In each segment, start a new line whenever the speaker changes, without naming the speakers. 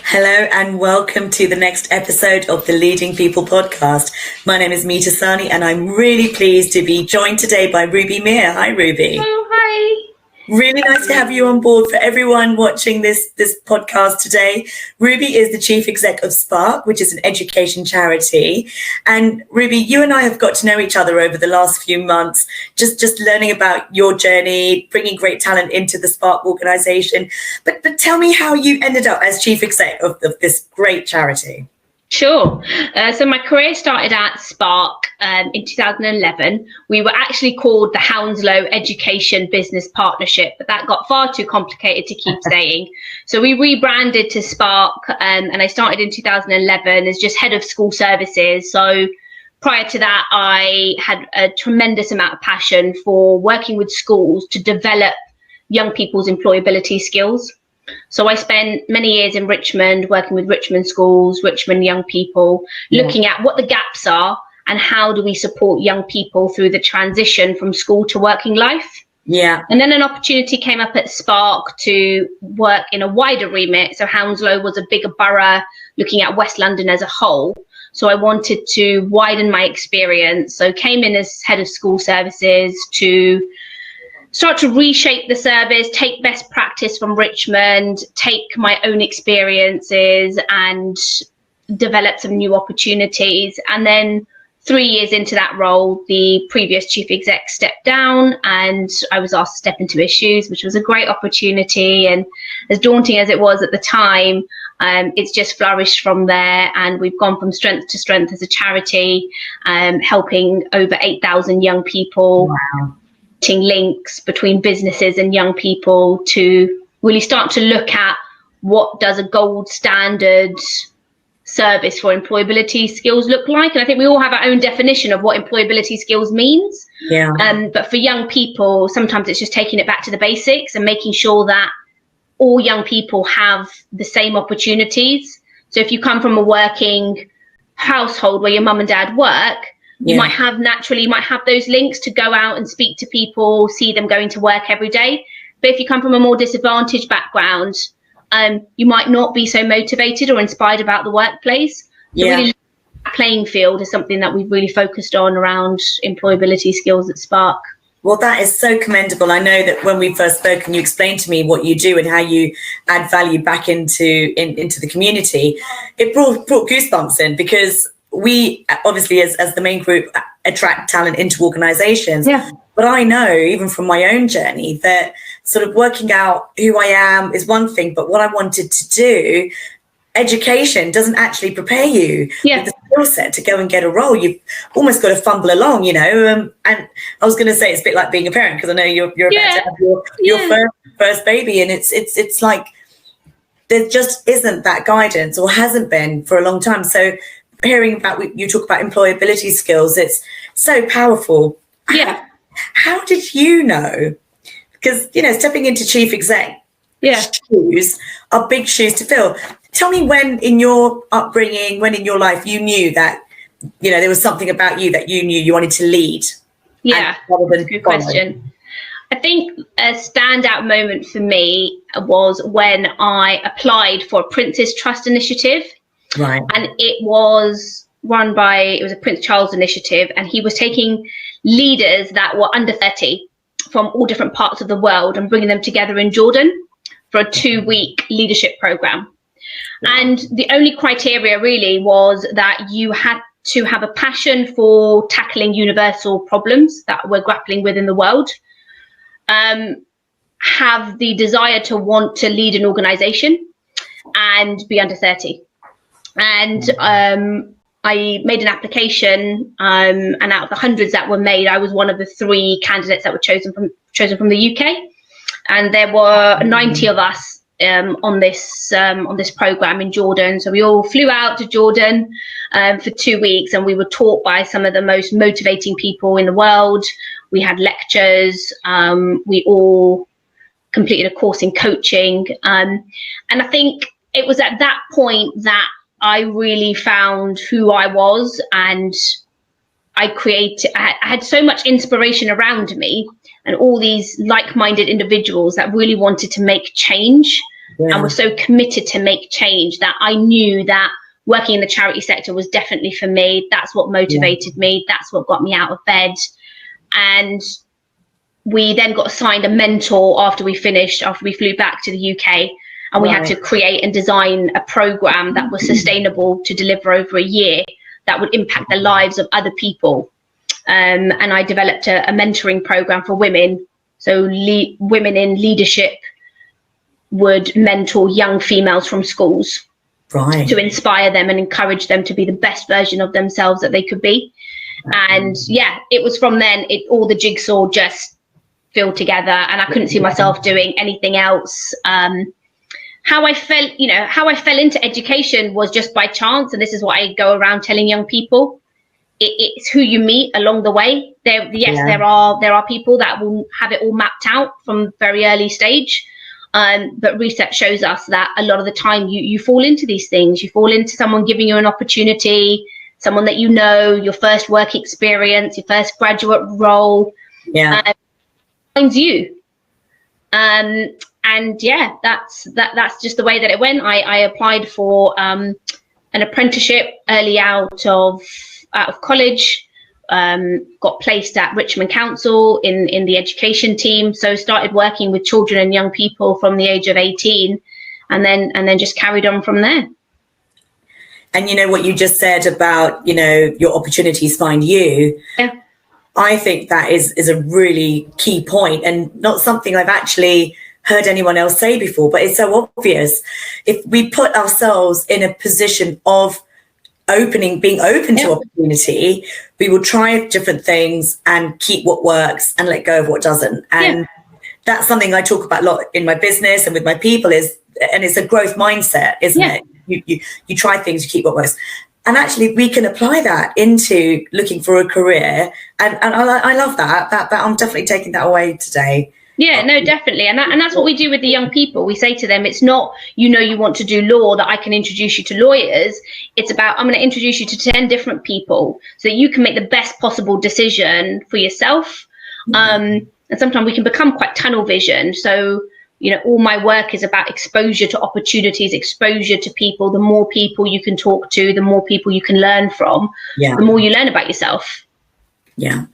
Hello and welcome to the next episode of the Leading People podcast. My name is Meeta, Sahni, and I'm really pleased to be joined today by Ruby Mir. Hi, Ruby.
Oh, hi.
Really nice to have you on board. For everyone watching this podcast today, Ruby is the chief exec of Spark, which is an education charity. And Ruby, you and I have got to know each other over the last few months, just learning about your journey, bringing great talent into the Spark organization. But tell me how you ended up as chief exec of this great charity.
Sure. So my career started at Spark in 2011. We were actually called the Hounslow Education Business Partnership, but that got far too complicated to keep saying. So we rebranded to Spark, and I started in 2011 as just head of school services. So prior to that, I had a tremendous amount of passion for working with schools to develop young people's employability skills. So I spent many years in Richmond, working with Richmond schools, Richmond young people, looking at what the gaps are and how do we support young people through the transition from school to working life.
Yeah.
And then an opportunity came up at Spark to work in a wider remit. So Hounslow was a bigger borough looking at West London as a whole. So I wanted to widen my experience. So came in as head of school services to start to reshape the service, take best practice from Richmond, take my own experiences and develop some new opportunities. And then 3 years into that role, the previous chief exec stepped down and I was asked to step into his shoes, which was a great opportunity. And as daunting as it was at the time, it's just flourished from there. And we've gone from strength to strength as a charity, helping over 8,000 young people.
Wow.
Links between businesses and young people to really start to look at what does a gold standard service for employability skills look like. And I think we all have our own definition of what employability skills means.
Yeah.
But for young people, sometimes it's just taking it back to the basics and making sure that all young people have the same opportunities. So if you come from a working household where your mum and dad work, you might have those links to go out and speak to people, see them going to work every day. But if you come from a more disadvantaged background, you might not be so motivated or inspired about the workplace. So really, playing field is something that we've really focused on around employability skills at Spark.
Well, that is so commendable. I know that when we first spoke and you explained to me what you do and how you add value back into the community, it brought goosebumps in, because we obviously as the main group attract talent into organizations. Yeah. But I know even from my own journey that sort of working out who I am is one thing, but what I wanted to do, education doesn't actually prepare you with the skill set to go and get a role. You've almost got to fumble along, and I was going to say it's a bit like being a parent, because I know you're about to have your first baby, and it's like there just isn't that guidance, or hasn't been for a long time. So hearing about you talk about employability skills, it's so powerful. How did you know? Because stepping into chief exec shoes are big shoes to fill. Tell me when in your upbringing, when in your life you knew that there was something about you that you knew you wanted to lead.
That's a good question. I think a standout moment for me was when I applied for a Prince's Trust initiative.
Right.
And it was a Prince Charles initiative, and he was taking leaders that were under 30 from all different parts of the world and bringing them together in Jordan for a 2-week leadership program. Wow. And the only criteria really was that you had to have a passion for tackling universal problems that we're grappling with in the world, have the desire to want to lead an organization, and be under 30. And I made an application, and out of the hundreds that were made, I was one of the 3 candidates that were chosen from the UK. And there were 90 of us on this program in Jordan. So we all flew out to Jordan for 2 weeks, and we were taught by some of the most motivating people in the world. We had lectures. We all completed a course in coaching, and I think it was at that point that I really found who I was, and I had so much inspiration around me and all these like-minded individuals that really wanted to make change and was so committed to make change that I knew that working in the charity sector was definitely for me. That's what motivated me. That's what got me out of bed. And we then got assigned a mentor after we flew back to the UK, and we had to create and design a program that was sustainable to deliver over a year that would impact the lives of other people. And I developed a mentoring program for women. So women in leadership would mentor young females from schools to inspire them and encourage them to be the best version of themselves that they could be. And it was from then all the jigsaw just filled together, and I couldn't see myself doing anything else. How I fell into education was just by chance, and this is what I go around telling young people. It's who you meet along the way. There are people that will have it all mapped out from very early stage. But research shows us that a lot of the time you fall into these things. You fall into someone giving you an opportunity, someone that you know, your first work experience, your first graduate role, finds you. That's just the way that it went. I applied for an apprenticeship early out of college. Got placed at Richmond Council in the education team, so started working with children and young people from the age of 18, and then just carried on from there.
And what you just said about your opportunities find you, I think that is a really key point, and not something I've actually heard anyone else say before, but it's so obvious. If we put ourselves in a position of being open to opportunity, we will try different things and keep what works and let go of what doesn't. And that's something I talk about a lot in my business and with my people and it's a growth mindset, isn't it? You try things, you keep what works. And actually we can apply that into looking for a career. And I love that I'm definitely taking that away today.
Yeah, no, definitely. And that's what we do with the young people. We say to them, it's not, you want to do law, that I can introduce you to lawyers. It's about, I'm going to introduce you to 10 different people so that you can make the best possible decision for yourself. And sometimes we can become quite tunnel vision. So, all my work is about exposure to opportunities, exposure to people. The more people you can talk to, the more people you can learn from, the more you learn about yourself.
Yeah.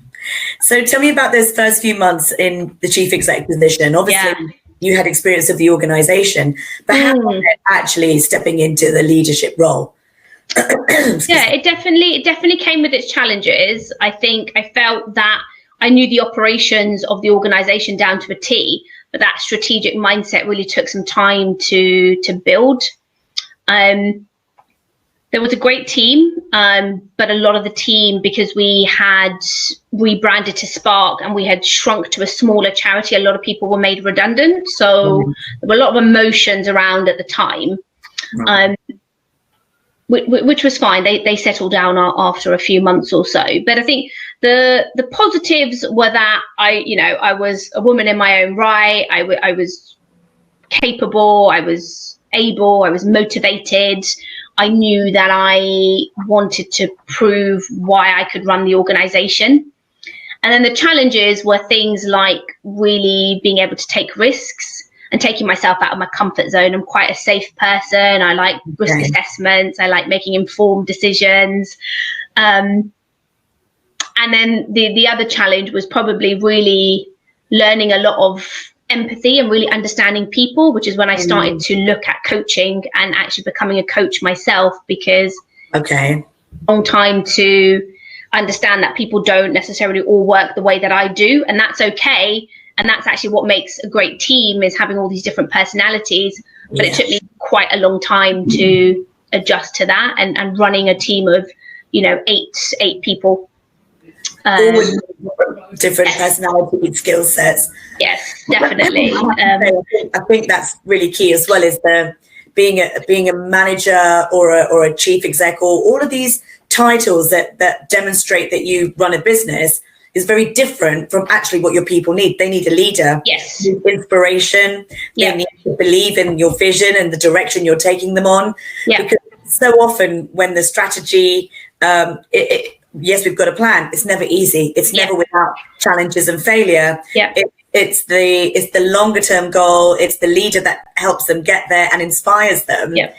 So tell me about those first few months in the chief exec position. Obviously, you had experience of the organization, but how was it actually stepping into the leadership role?
It definitely came with its challenges. I think I felt that I knew the operations of the organization down to a T, but that strategic mindset really took some time to build. There was a great team, but a lot of the team, because we had rebranded to Spark and we had shrunk to a smaller charity, a lot of people were made redundant. So there were a lot of emotions around at the time, which was fine. They settled down after a few months or so. But I think the positives were that I was a woman in my own right. I was capable. I was able. I was motivated. I knew that I wanted to prove why I could run the organization. And then the challenges were things like really being able to take risks and taking myself out of my comfort zone. I'm quite a safe person. I like risk assessments. I like making informed decisions. And then the other challenge was probably really learning a lot of empathy and really understanding people, which is when I started to look at coaching and actually becoming a coach myself, because long time to understand that people don't necessarily all work the way that I do, and that's okay. And that's actually what makes a great team, is having all these different personalities. But it took me quite a long time to adjust to that, and running a team of eight people.
All with different personality skill sets.
Yes, definitely.
I think that's really key as well, is being a manager or a chief exec, or all of these titles that demonstrate that you run a business, is very different from actually what your people need. They need a leader, inspiration. They need to believe in your vision and the direction you're taking them on. Because so often when the strategy, yes, we've got a plan. It's never easy. It's never without challenges and failure. it's the longer term goal. It's the leader that helps them get there and inspires them.
Yeah.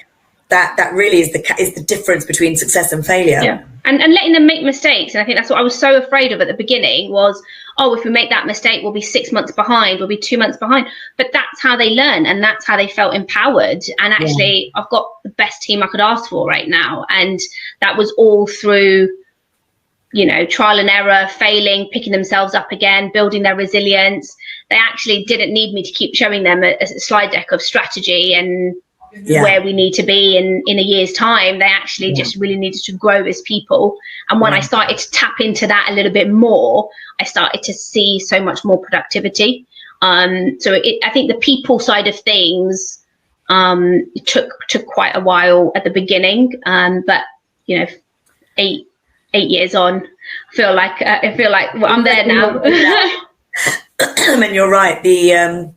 That really is the difference between success and failure.
Yeah. And letting them make mistakes. And I think that's what I was so afraid of at the beginning was, oh, if we make that mistake, we'll be 6 months behind, we'll be 2 months behind. But that's how they learn, and that's how they felt empowered. And actually, I've got the best team I could ask for right now. And that was all through, you know, trial and error, failing, picking themselves up again, building their resilience. They actually didn't need me to keep showing them a slide deck of strategy and where we need to be in a year's time. They actually just really needed to grow as people. And when I started to tap into that a little bit more, I started to see so much more productivity. So I think the people side of things took quite a while at the beginning, but you know, 8 years on, I feel like well, I'm there now.
And you're right. The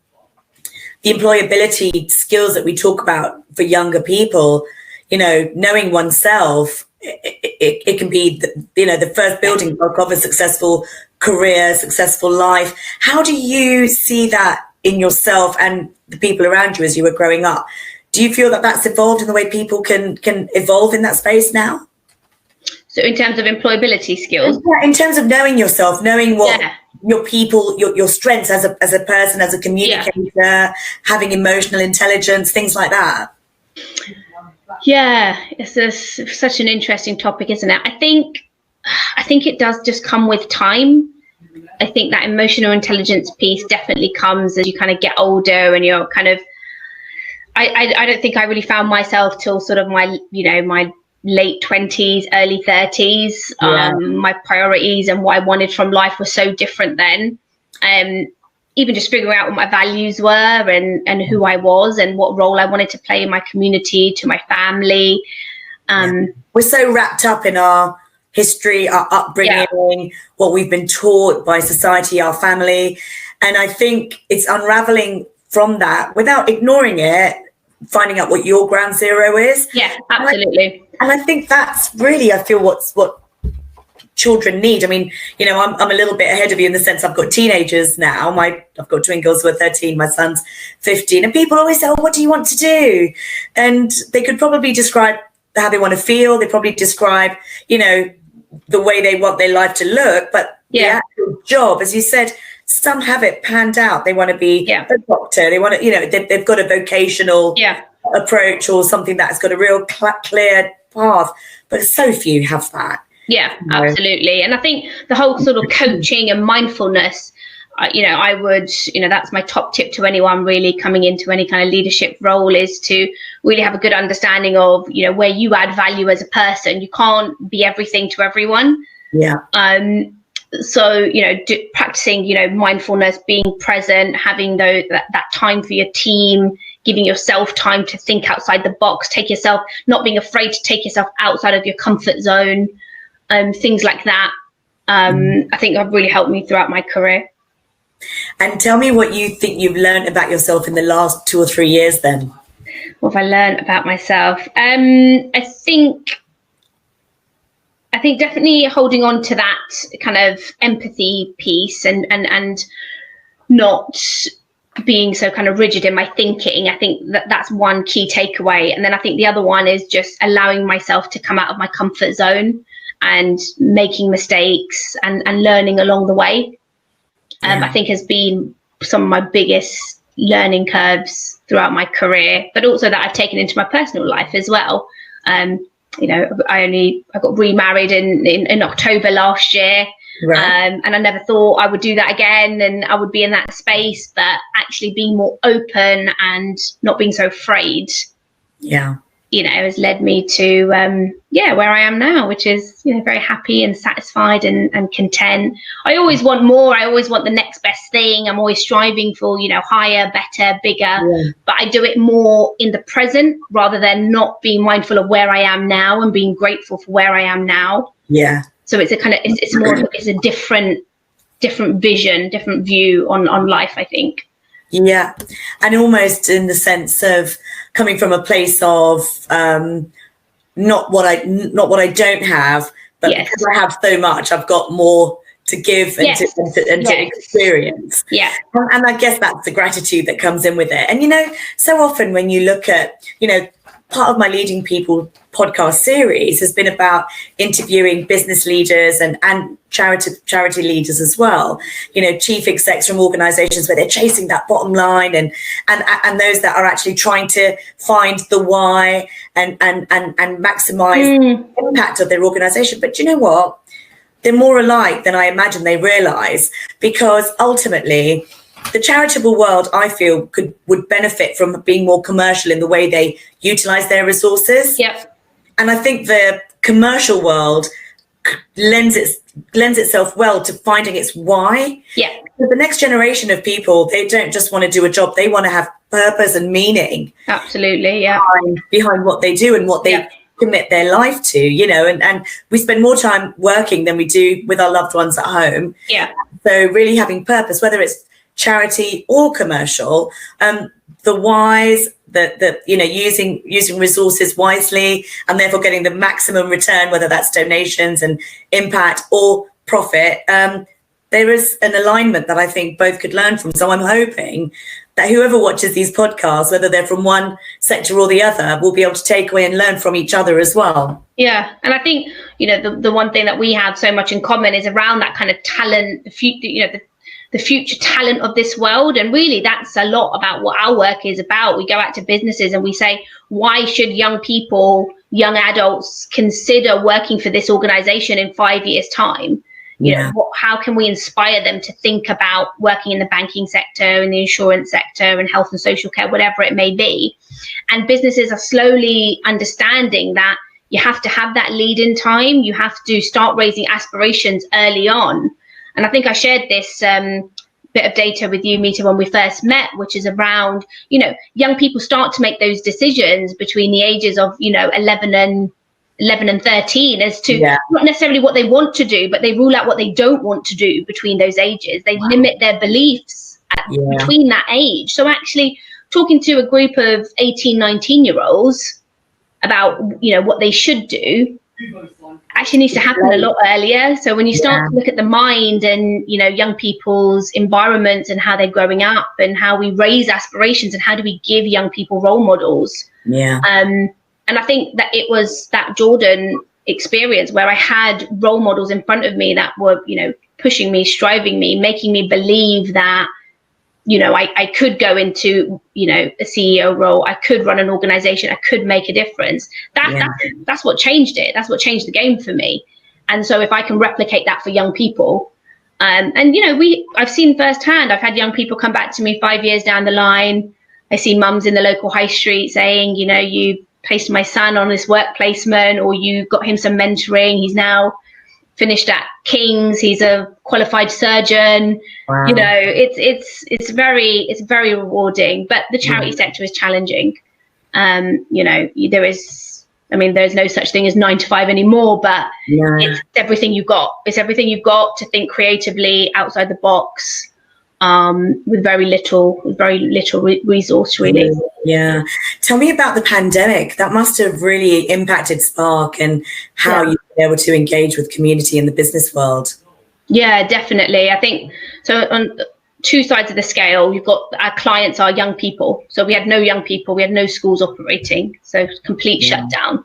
employability skills that we talk about for younger people, you know, knowing oneself, it can be the first building block of a successful career, successful life. How do you see that in yourself and the people around you as you were growing up? Do you feel that that's evolved in the way people can evolve in that space now?
So in terms of employability skills?
In terms of knowing yourself, knowing what your people, your strengths as a person, as a communicator, having emotional intelligence, things like that.
Yeah, it's such an interesting topic, isn't it? I think it does just come with time. I think that emotional intelligence piece definitely comes as you kind of get older, and you're kind of, I don't think I really found myself till sort of my late 20s, early 30s. My priorities and what I wanted from life were so different then. Even just figuring out what my values were and who I was and what role I wanted to play in my community, to my family.
We're so wrapped up in our history, our upbringing, what we've been taught by society, our family. And I think it's unraveling from that without ignoring it, finding out what your ground zero is.
Yeah, absolutely.
And I think that's really, I feel what children need. I mean, you know, I'm a little bit ahead of you in the sense I've got teenagers now. I've got twin girls who are 13, my son's 15, and people always say, oh, what do you want to do? And they could probably describe how they want to feel. They probably describe, you know, the way they want their life to look. But the actual job, as you said, some have it panned out. They want to be a doctor. They want to, you know, they've got a vocational approach or something that's got a real clear path. But so few have that.
Yeah, absolutely. And I think the whole sort of coaching and mindfulness, I would, that's my top tip to anyone really coming into any kind of leadership role, is to really have a good understanding of, where you add value as a person. You can't be everything to everyone.
Yeah.
So, practicing, mindfulness, being present, having that time for your team, giving yourself time to think outside the box, not being afraid to take yourself outside of your comfort zone, things like that. I think have really helped me throughout my career.
And tell me what you think you've learned about yourself in the last 2 or 3 years then.
What have I learned about myself? I think definitely holding on to that kind of empathy piece and not being so kind of rigid in my thinking. I think that's one key takeaway. And then I think the other one is just allowing myself to come out of my comfort zone and making mistakes and learning along the way. I think has been some of my biggest learning curves throughout my career, but also that I've taken into my personal life as well. I got remarried in October last year. Right. And I never thought I would do that again and I would be in that space, but actually being more open and not being so afraid. Yeah. Has led me to, where I am now, which is, very happy and satisfied and content. I always want more. I always want the next best thing. I'm always striving for, higher, better, bigger, but I do it more in the present rather than not being mindful of where I am now and being grateful for where I am now. Yeah. So it's it's a different vision, different view on life, I think.
Yeah. And almost in the sense of coming from a place of not what I don't have, but because I have so much, I've got more to give and,
Yes.
to experience.
Yeah.
And I guess that's the gratitude that comes in with it. And, you know, so often when you look at, you know, part of my Leading People podcast series has been about interviewing business leaders and charity leaders as well, you know, chief execs from organizations where they're chasing that bottom line, and those that are actually trying to find the why and maximize the impact of their organization. But you know what? They're more alike than I imagine they realize, because ultimately the charitable world, I feel, would benefit from being more commercial in the way they utilize their resources.
Yep.
And I think the commercial world lends itself well to finding its why.
Yeah.
The next generation of people, they don't just want to do a job, they want to have purpose and meaning.
Absolutely, yeah.
Behind what they do and what they commit their life to, you know, and we spend more time working than we do with our loved ones at home.
Yeah.
So really having purpose, whether it's charity or commercial, the whys, the you know, using resources wisely and therefore getting the maximum return, whether that's donations and impact or profit, there is an alignment that I think both could learn from. So I'm hoping that whoever watches these podcasts, whether they're from one sector or the other, will be able to take away and learn from each other as well.
Yeah, and I think, you know, the one thing that we have so much in common is around that kind of talent, the future talent of this world. And really that's a lot about what our work is about. We go out to businesses and we say, why should young people, young adults consider working for this organization in 5 years' time? You know, how can we inspire them to think about working in the banking sector, in the insurance sector, and health and social care, whatever it may be? And businesses are slowly understanding that you have to have that lead in time. You have to start raising aspirations early on. And I think I shared this bit of data with you, Meeta, when we first met, which is around, you know, young people start to make those decisions between the ages of, you know, 11 and 13 as to not necessarily what they want to do, but they rule out what they don't want to do between those ages. They limit their beliefs between that age. So actually talking to a group of 18, 19-year-olds about, you know, what they should do actually needs to happen a lot earlier. So when you start to look at the mind and, you know, young people's environments and how they're growing up and how we raise aspirations and how do we give young people role models. And I think that it was that Jordan experience where I had role models in front of me that were, you know, pushing me, striving me, making me believe that, you know, I could go into, you know, a CEO role. I could run an organization. I could make a difference. That's what changed it. That's what changed the game for me. And so if I can replicate that for young people, and, you know, I've seen firsthand, I've had young people come back to me 5 years down the line. I see mums in the local high street saying, you know, you placed my son on this work placement, or you got him some mentoring. He's now finished at King's. He's a qualified surgeon. You know, it's very rewarding, but the charity sector is challenging. You know, there's no such thing as 9 to 5 anymore, but it's everything you've got. It's everything you've got to think creatively outside the box, with very little resource, really.
Yeah. Tell me about the pandemic. That must have really impacted Spark and how you've been able to engage with community in the business world. Yeah,
definitely. I think so. On two sides of the scale, you've got our clients are young people. So we had no young people. We had no schools operating. So complete shutdown.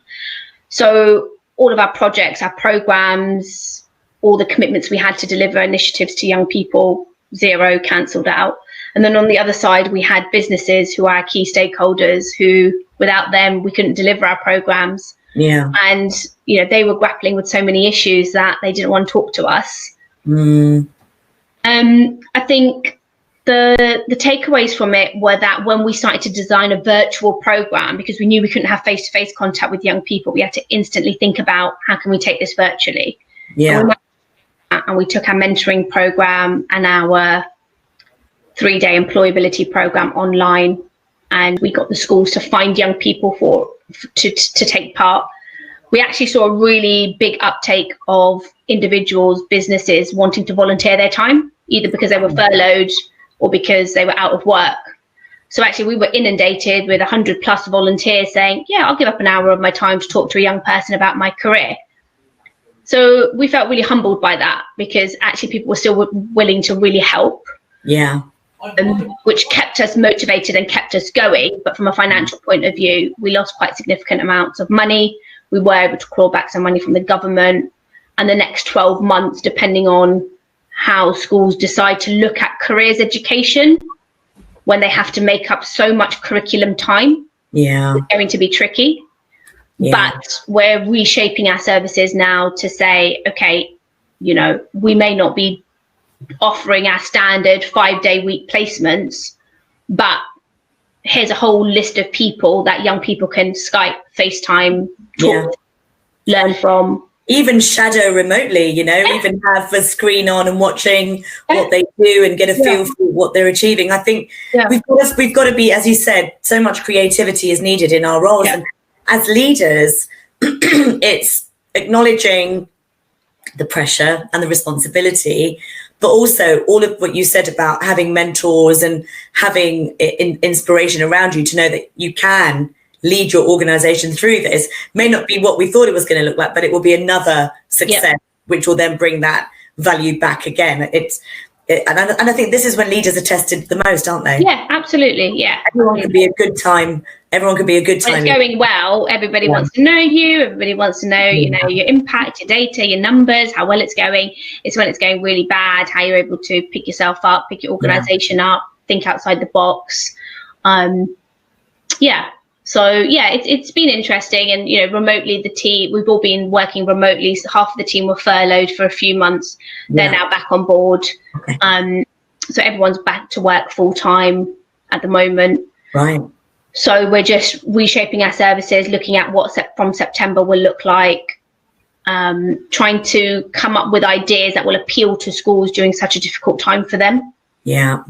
So all of our projects, our programs, all the commitments we had to deliver initiatives to young people, zero, cancelled out. And then on the other side, we had businesses who are our key stakeholders who, without them, we couldn't deliver our programs. And, you know, they were grappling with so many issues that they didn't want to talk to us. I think the takeaways from it were that when we started to design a virtual program, because we knew we couldn't have face-to-face contact with young people, we had to instantly think about how can we take this virtually. And we took our mentoring program and our 3-day employability program online, and we got the schools to find young people to take part. We actually saw a really big uptake of individuals, businesses wanting to volunteer their time, either because they were furloughed or because they were out of work. So actually we were inundated with 100+ volunteers saying, yeah, I'll give up an hour of my time to talk to a young person about my career. So we felt really humbled by that, because actually people were still willing to really help.
Yeah.
Which kept us motivated and kept us going. But from a financial point of view, we lost quite significant amounts of money. We were able to claw back some money from the government. And the next 12 months, depending on how schools decide to look at careers education, when they have to make up so much curriculum time, it's going to be tricky. But we're reshaping our services now to say, okay, you know, we may not be offering our standard 5-day week placements, but here's a whole list of people that young people can Skype, FaceTime, talk, learn from. Even
shadow remotely, you know, even have a screen on and watching what they do and get a feel for what they're achieving. I think we've got to be, as you said, so much creativity is needed in our roles. And as leaders, it's acknowledging the pressure and the responsibility, but also all of what you said about having mentors and having inspiration around you to know that you can lead your organization through this. May not be what we thought it was going to look like, but it will be another success, which will then bring that value back again. And I think this is when leaders are tested the most, aren't they?
Yeah, absolutely. Yeah.
Everyone can be a good time. Everyone can be a good time.
When it's going well, everybody wants to know you. Everybody wants to know, you know, your impact, your data, your numbers, how well it's going. It's when it's going really bad, how you're able to pick yourself up, pick your organization up, think outside the box. So it's been interesting. And, you know, remotely, the team, we've all been working remotely. So half of the team were furloughed for a few months. They're now back on board. So everyone's back to work full time at the moment.
Right.
So we're just reshaping our services, looking at what from September will look like, trying to come up with ideas that will appeal to schools during such a difficult time for them.
Yeah.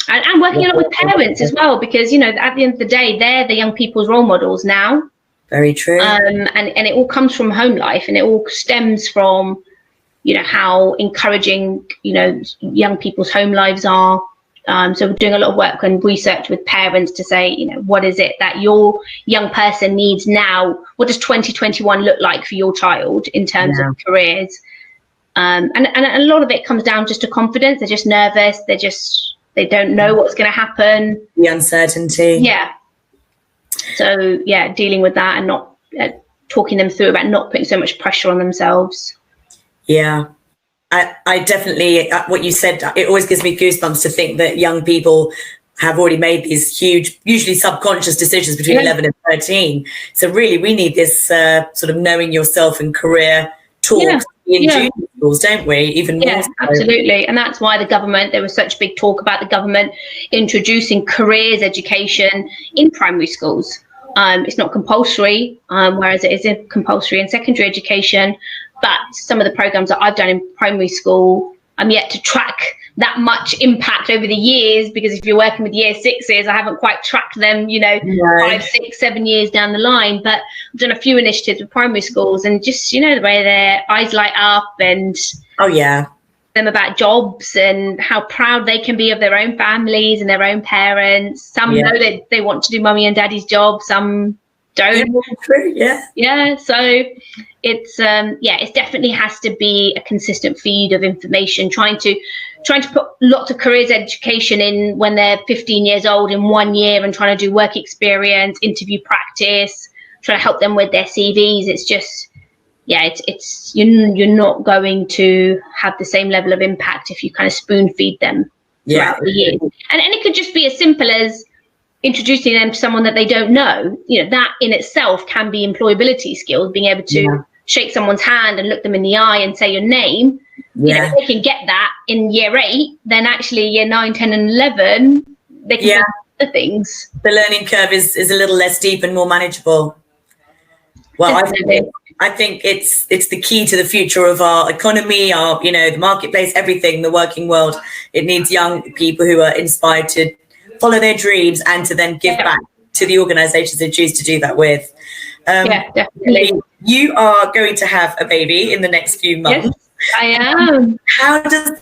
And working a lot with parents as well, because, you know, at the end of the day, they're the young people's role models now.
Very true.
And it all comes from home life, and it all stems from, you know, how encouraging, you know, young people's home lives are. So we're doing a lot of work and research with parents to say, you know, what is it that your young person needs now? What does 2021 look like for your child in terms of careers? And a lot of it comes down just to confidence. They're just nervous. They don't know what's going to happen.
The uncertainty.
Yeah. So, dealing with that and not talking them through about not putting so much pressure on themselves.
Yeah. I definitely, what you said, it always gives me goosebumps to think that young people have already made these huge, usually subconscious decisions between 11 and 13. So really, we need this sort of knowing yourself and career talk in junior schools, don't we? Even more so.
Absolutely. And that's why there was such big talk about the government introducing careers education in primary schools. It's not compulsory, whereas it is compulsory in secondary education. But some of the programs that I've done in primary school, I'm yet to track that much impact over the years, because if you're working with year sixes, I haven't quite tracked them, you know, 5, 6, 7 years down the line. But I've done a few initiatives with primary schools, and just, you know, the way their eyes light up and them about jobs and how proud they can be of their own families and their own parents. Some know that they want to do mummy and daddy's job, some don't. So it's it definitely has to be a consistent feed of information, trying to put lots of careers education in when they're 15 years old in 1 year, and trying to do work experience, interview practice, trying to help them with their CVs. It's just it's you're not going to have the same level of impact if you kind of spoon feed them throughout the year. And it could just be as simple as introducing them to someone that they don't know. You know, that in itself can be employability skills, being able to shake someone's hand and look them in the eye and say your name. You know, if they can get that in year 8, then actually year 9, 10 and 11, they can do other things.
The learning curve is a little less steep and more manageable. Well, I think it's the key to the future of our economy, our, you know, the marketplace, everything, the working world. It needs young people who are inspired to follow their dreams and to then give back to the organizations they choose to do that with.
Definitely.
You are going to have a baby in the next few months.
Yes, I am.
How does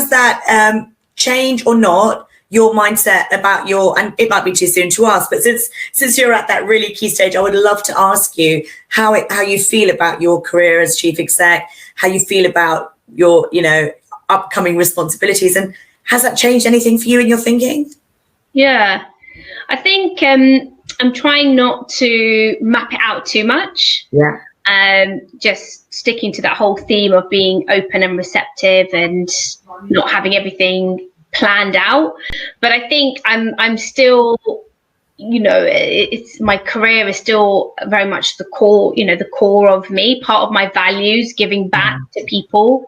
that change or not your mindset about and it might be too soon to ask, but since you're at that really key stage, I would love to ask you how you feel about your career as chief exec, how you feel about your, upcoming responsibilities, and has that changed anything for you in your thinking?
Yeah, I think I'm trying not to map it out too much.
Yeah.
Just sticking to that whole theme of being open and receptive and not having everything planned out. But I think I'm still, it's my career is still very much the core, the core of me, part of my values, giving back to people.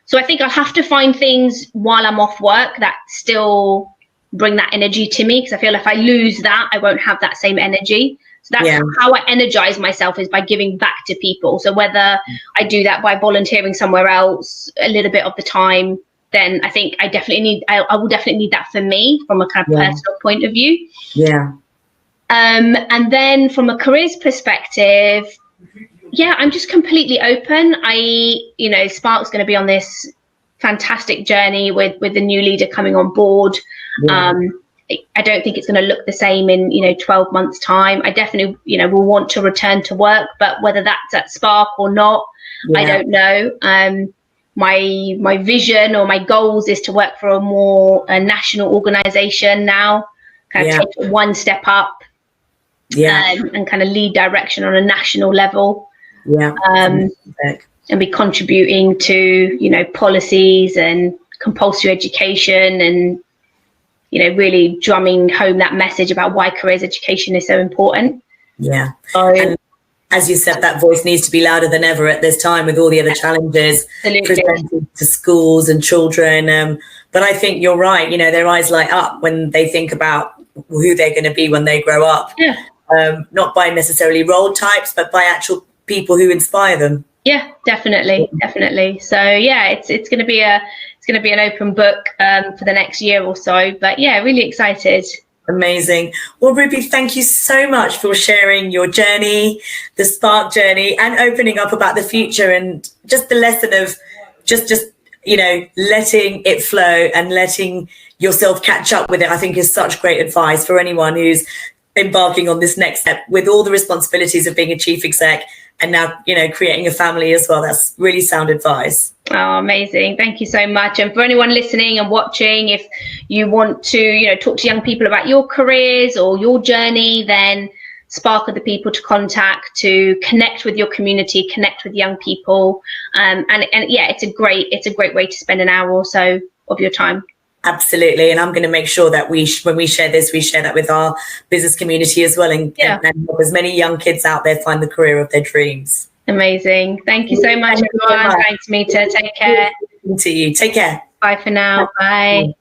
So I think I'll have to find things while I'm off work that still bring that energy to me, because I feel if I lose that, I won't have that same energy. So that's how I energize myself, is by giving back to people. So whether I do that by volunteering somewhere else a little bit of the time, then I think I will definitely need that for me from a kind of personal point of view.
Yeah.
And then from a careers perspective, I'm just completely open. Spark's going to be on this fantastic journey with the new leader coming on board. Yeah. I don't think it's going to look the same in 12 months time. I definitely will want to return to work, but whether that's at Spark or not, I don't know. My vision or my goals is to work for a national organization now, kind of take it one step up, and kind of lead direction on a national level. And be contributing to policies and compulsory education, and really drumming home that message about why careers education is so important. And as you said, that voice needs to be louder than ever at this time, with all the other challenges presented to schools and children. But I think you're right. Their eyes light up when they think about who they're going to be when they grow up. Not by necessarily role types, but by actual people who inspire them. Yeah, definitely. So it's going to be an open book for the next year or so. But really excited. Amazing. Well, Ruby, thank you so much for sharing your journey, the Spark journey, and opening up about the future, and just the lesson of just letting it flow and letting yourself catch up with it. I think is such great advice for anyone who's embarking on this next step with all the responsibilities of being a chief exec and now creating a family as well. That's really sound advice. Oh, amazing. Thank you so much. And for anyone listening and watching, if you want to talk to young people about your careers or your journey, then Spark are the people to contact to connect with your community, connect with young people, and it's a great way to spend an hour or so of your time. Absolutely. And I'm going to make sure that when we share this, we share that with our business community as well, and help as many young kids out there find the career of their dreams. Amazing. Thank you so much, everyone. Thanks, Meeta. Take care. To you. Take care. Bye for now. Bye.